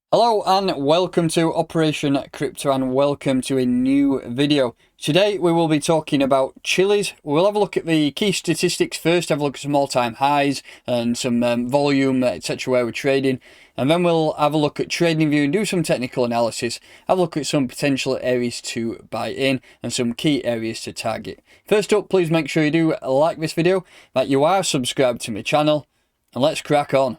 Hello and welcome to Operation Crypto and welcome to a new video. Today we will be talking about Chiliz. We'll have a look at the key statistics first, have a look at some all-time highs and some volume, etc. where we're trading. And then we'll have a look at trading view and do some technical analysis, have a look at some potential areas to buy in and some key areas to target. First up, please make sure you do like this video, that you are subscribed to my channel, and let's crack on.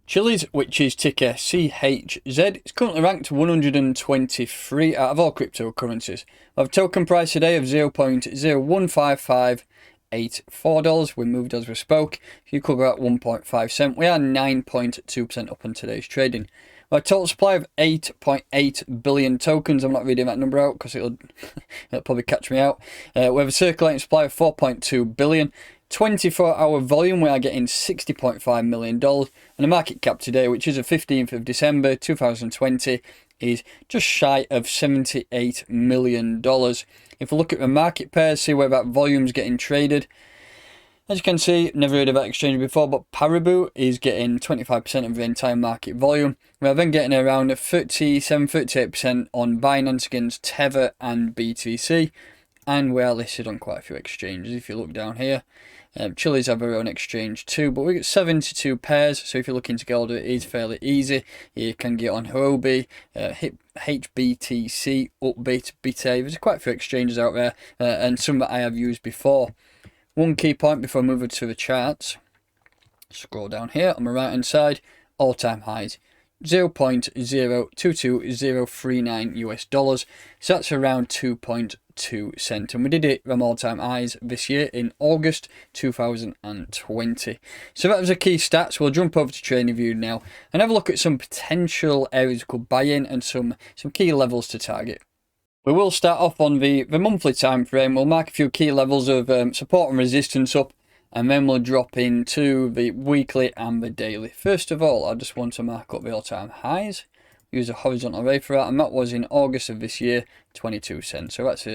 Chiliz, which is ticker CHZ, is currently ranked 123 out of all cryptocurrencies. We have a token price today of $0.0155584. We moved as we spoke. If you cover at 1.5 cent, we are 9.2% up on today's trading. We have a total supply of 8.8 billion tokens. I'm not reading that number out because it'll probably catch me out. We have a circulating supply of 4.2 billion. 24-hour volume, we are getting $60.5 million, and the market cap today, which is the 15th of December 2020, is just shy of $78 million. If we look at the market pairs, see where that volume's getting traded. As you can see, never heard of that exchange before, but Paribu is getting 25% of the entire market volume. We are then getting around 37-38% on Binance against Tether and BTC, and we are listed on quite a few exchanges. If you look down here, Chiliz have their own exchange too, but we got 72 pairs, so if you're looking to get order, it is fairly easy. You can get on Huobi, HBTC, Upbit, Bite. There's quite a few exchanges out there, and some that I have used before. One key point before moving to the charts, scroll down here on the right hand side, all-time highs. 0.022039 US dollars, so that's around 2.2 cents, and we did hit them all-time highs this year in August 2020. So that was the key stats. We'll jump over to trading view now and have a look at some potential areas we could buy in and some key levels to target. We will start off on the monthly time frame. We'll mark a few key levels of support and resistance up, and then we'll drop into the weekly and the daily. First of all, I just want to mark up the all-time highs. Use a horizontal array for that, and that was in August of this year, 22 cents. So that's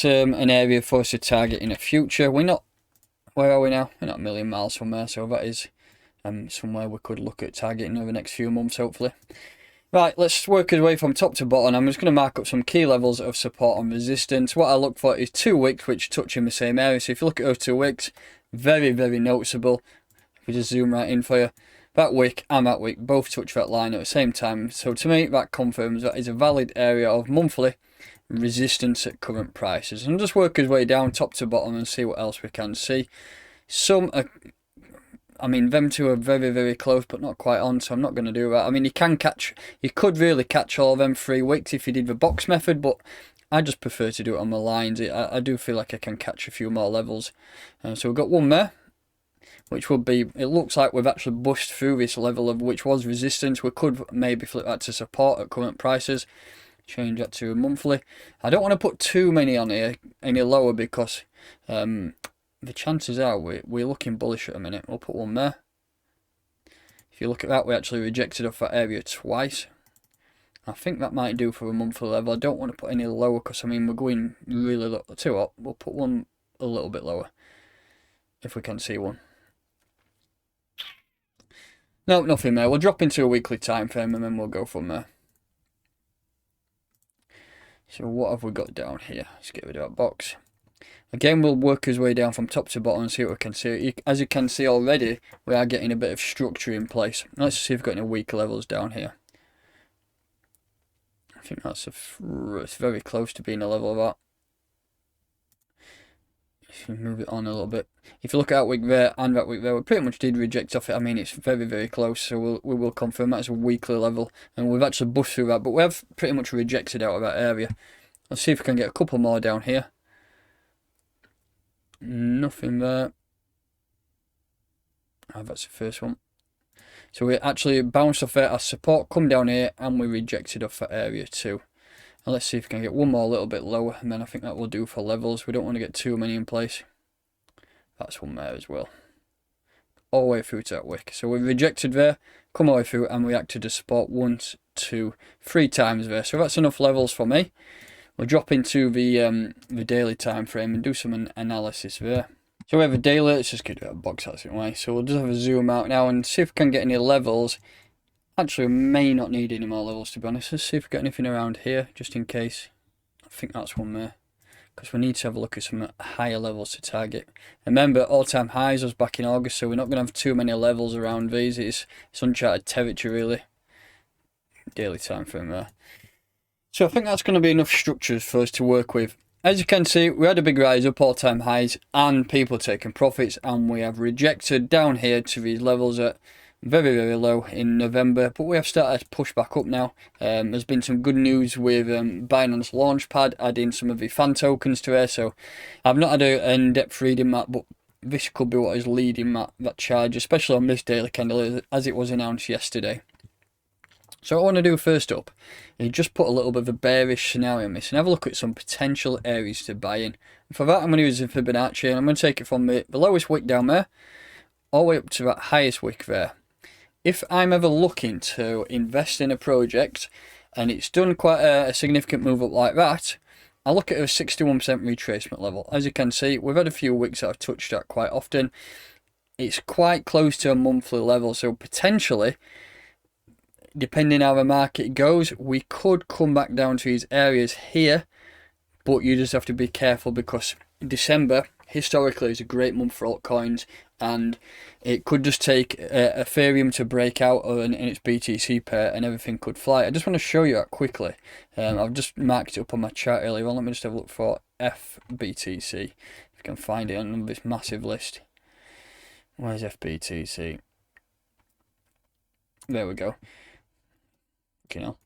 an area for us to target in the future. We're not, where are we now? We're not a million miles from there, so that is somewhere we could look at targeting over the next few months, hopefully. Right, let's work our way from top to bottom. I'm just going to mark up some key levels of support and resistance. What I look for is 2 wicks which touch in the same area. So if you look at those 2 wicks, very, very noticeable. If we just zoom right in for you, that wick and that wick both touch that line at the same time. So to me, that confirms that is a valid area of monthly resistance at current prices. And just work his way down top to bottom and see what else we can see. Some are, I mean, them two are very, very close, but not quite on, so I'm not going to do that. I mean, you could really catch all of them 3 wicks if you did the box method, but I just prefer to do it on the lines. I do feel like I can catch a few more levels. So we've got one there, which would be, it looks like we've actually busted through this level of which was resistance. We could maybe flip that to support at current prices, change that to a monthly. I don't want to put too many on here, any lower, because the chances are we're looking bullish at a minute. We'll put one there. If you look at that, we actually rejected off that area twice. I think that might do for a monthly level. I don't want to put any lower because, I mean, we're going really too up. We'll put one a little bit lower if we can see one. No, nothing there. We'll drop into a weekly time frame and then we'll go from there. So what have we got down here? Let's get rid of that box. Again, we'll work his way down from top to bottom and see what we can see. As you can see already, we are getting a bit of structure in place. Let's see if we've got any weak levels down here. I think it's very close to being a level of that. If you move it on a little bit. If you look at that wick there and that wick there, we pretty much did reject off it. I mean, it's very, very close, so we will confirm that's a weekly level. And we've actually busted through that, but we have pretty much rejected out of that area. Let's see if we can get a couple more down here. Nothing there. Oh, that's the first one. So we actually bounced off there as support, come down here, and we rejected off that area too. And let's see if we can get one more a little bit lower, and then I think that will do for levels. We don't want to get too many in place. That's one there as well. All the way through to that wick. So we rejected there, come all the way through, and we acted as support once to 3 times there. So that's enough levels for me. We'll drop into the daily time frame and do some analysis there. So we have a daily. Let's just get that box out way. So we'll just have a zoom out now and see if we can get any levels. Actually, we may not need any more levels, to be honest. Let's see if we get anything around here, just in case. I think that's one there, because we need to have a look at some higher levels to target. Remember, all-time highs was back in August, so we're not going to have too many levels around these. It's uncharted territory, really. Daily time frame there. So I think that's going to be enough structures for us to work with. As you can see, we had a big rise up, all-time highs, and people taking profits, and we have rejected down here to these levels at very, very low in November, but we have started to push back up now. There's been some good news with Binance Launchpad adding some of the fan tokens to there, so I've not had an in-depth reading that, but this could be what is leading that charge, especially on this daily candle as it was announced yesterday. So what I want to do first up is just put a little bit of a bearish scenario on this and have a look at some potential areas to buy in. And for that, I'm going to use the Fibonacci, and I'm going to take it from the lowest wick down there all the way up to that highest wick there. If I'm ever looking to invest in a project and it's done quite a significant move up like that, I look at a 61% retracement level. As you can see, we've had a few wicks that I've touched at quite often. It's quite close to a monthly level, so potentially, depending how the market goes, we could come back down to these areas here, but you just have to be careful because December historically is a great month for altcoins, and it could just take Ethereum to break out in its BTC pair and everything could fly. I just want to show you that quickly. I've just marked it up on my chart earlier on. Let me just have a look for FBTC. If you can find it on this massive list. Where's FBTC? There we go. Okay, now.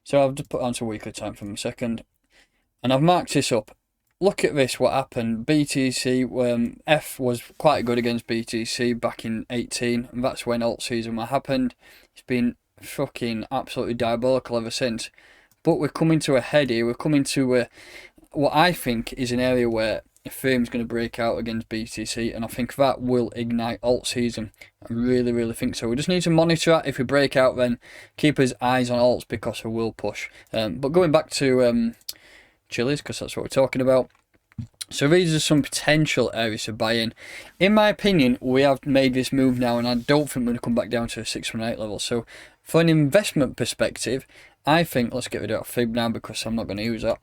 So I've just put onto weekly time for a second, and I've marked this up. Look at this, what happened. BTC, F was quite good against BTC back in 18, and that's when alt season happened. It's been fucking absolutely diabolical ever since. But we're coming to a head here. We're coming to what I think is an area where Ethereum's going to break out against BTC, and I think that will ignite alt season. I really, really think so. We just need to monitor that. If we break out, then keep his eyes on alts because we will push. But going back to Chiliz, because that's what we're talking about. So these are some potential areas to buy in. In my opinion, we have made this move now, and I don't think we're going to come back down to a 618 level. So for an investment perspective, I think, let's get rid of Fib now because I'm not going to use that.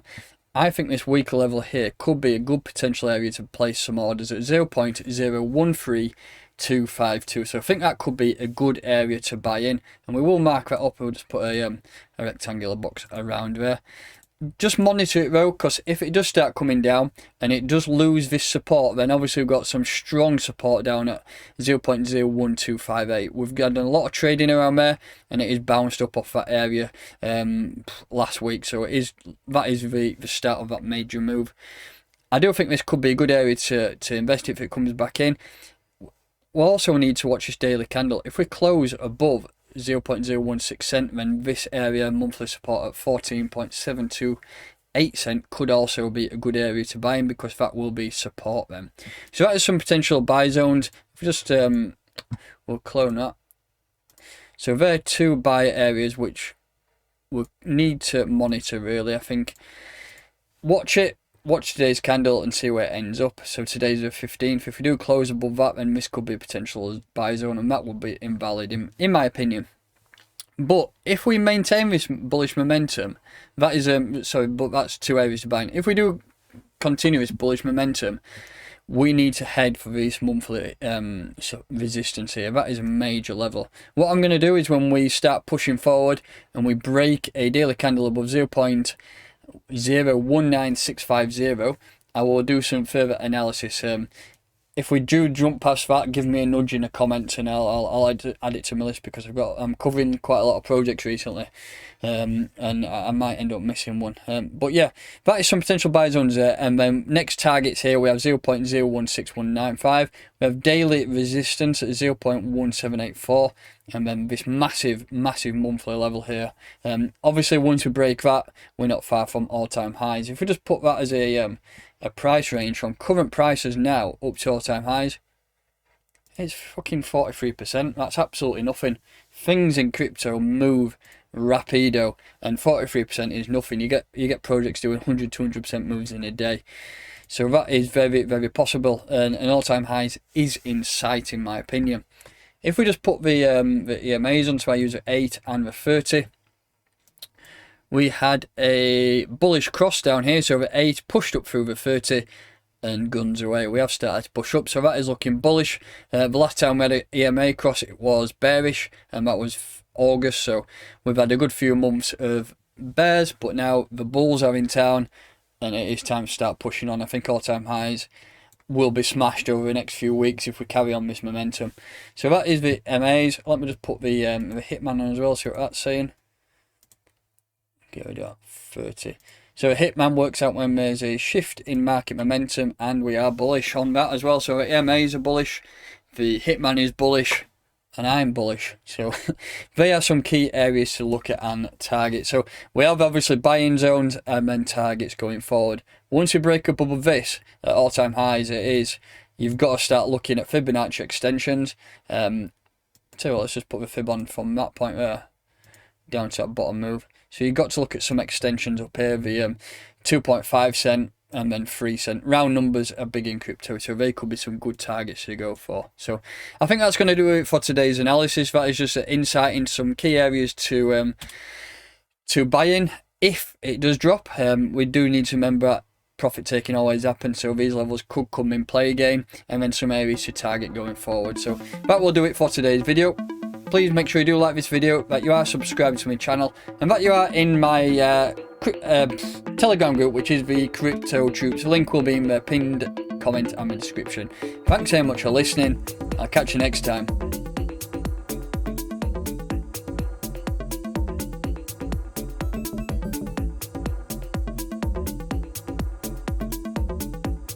I think this weaker level here could be a good potential area to place some orders at 0.013252. So I think that could be a good area to buy in, and we will mark that up. We'll just put a rectangular box around there. Just monitor it though, because if it does start coming down and it does lose this support, then obviously we've got some strong support down at 0.01258. We've got a lot of trading around there, and it is bounced up off that area last week, so that is the start of that major move. I do think this could be a good area to invest if it comes back in. We'll also need to watch this daily candle. If we close above 0.016 cent, then this area monthly support at 14.728 cent could also be a good area to buy in, because that will be support then. So that is some potential buy zones. If we just we'll clone that. So there are two buy areas which we need to monitor really. I think watch today's candle and see where it ends up. So today's the 15th. If we do close above that, then this could be a potential buy zone, and that would be invalid in my opinion. But if we maintain this bullish momentum, that is but that's two areas to buy in. If we do continue this bullish momentum, we need to head for this monthly resistance here. That is a major level. What I'm going to do is when we start pushing forward and we break a daily candle above 0.019650, I will do some further analysis. If we do jump past that, give me a nudge in the comments, and I'll add it to my list, because I'm covering quite a lot of projects recently, and I might end up missing one. But yeah, that is some potential buy zones there. And then next targets here, we have 0.016195. We have daily resistance at 0.1784, and then this massive monthly level here. Obviously, once we break that, we're not far from all-time highs. If we just put that as a price range from current prices now up to all-time highs, it's fucking 43%. That's absolutely nothing. Things in crypto move rapido, and 43% is nothing. You get projects doing 100-200% moves in a day. So that is very, very possible, and an all-time highs is in sight in my opinion. If we just put the EMAs onto our user 8 and the 30, we had a bullish cross down here, so the 8 pushed up through the 30 and guns away. We have started to push up, so that is looking bullish. The last time we had an EMA cross, it was bearish, and that was August, so we've had a good few months of bears, but now the bulls are in town and it is time to start pushing on. I think all-time highs will be smashed over the next few weeks if we carry on this momentum. So that is the MAs. Let me just put the Hitman on as well, see what that's saying. Get rid of that 30. So a Hitman works out when there's a shift in market momentum, and we are bullish on that as well. So the MAs are bullish, the Hitman is bullish, and I'm bullish. So they are some key areas to look at and target. So we have obviously buying zones and then targets going forward. Once we break up above this at all-time highs, you've got to start looking at Fibonacci extensions. Tell you what, let's just put the fib on from that point there down to that bottom move. So you've got to look at some extensions up here, the 2.5 cent and then 3 cent. Round numbers are big in crypto, so they could be some good targets to go for. So I think that's going to do it for today's analysis. That is just an insight into some key areas to buy in if it does drop. We do need to remember that profit taking always happens, so these levels could come in play again, and then some areas to target going forward. So that will do it for today's video. Please make sure you do like this video, that you are subscribed to my channel, and that you are in my Telegram group, which is the Crypto Troops. The link will be in the pinned comment and the description. Thanks very much for listening. I'll catch you next time.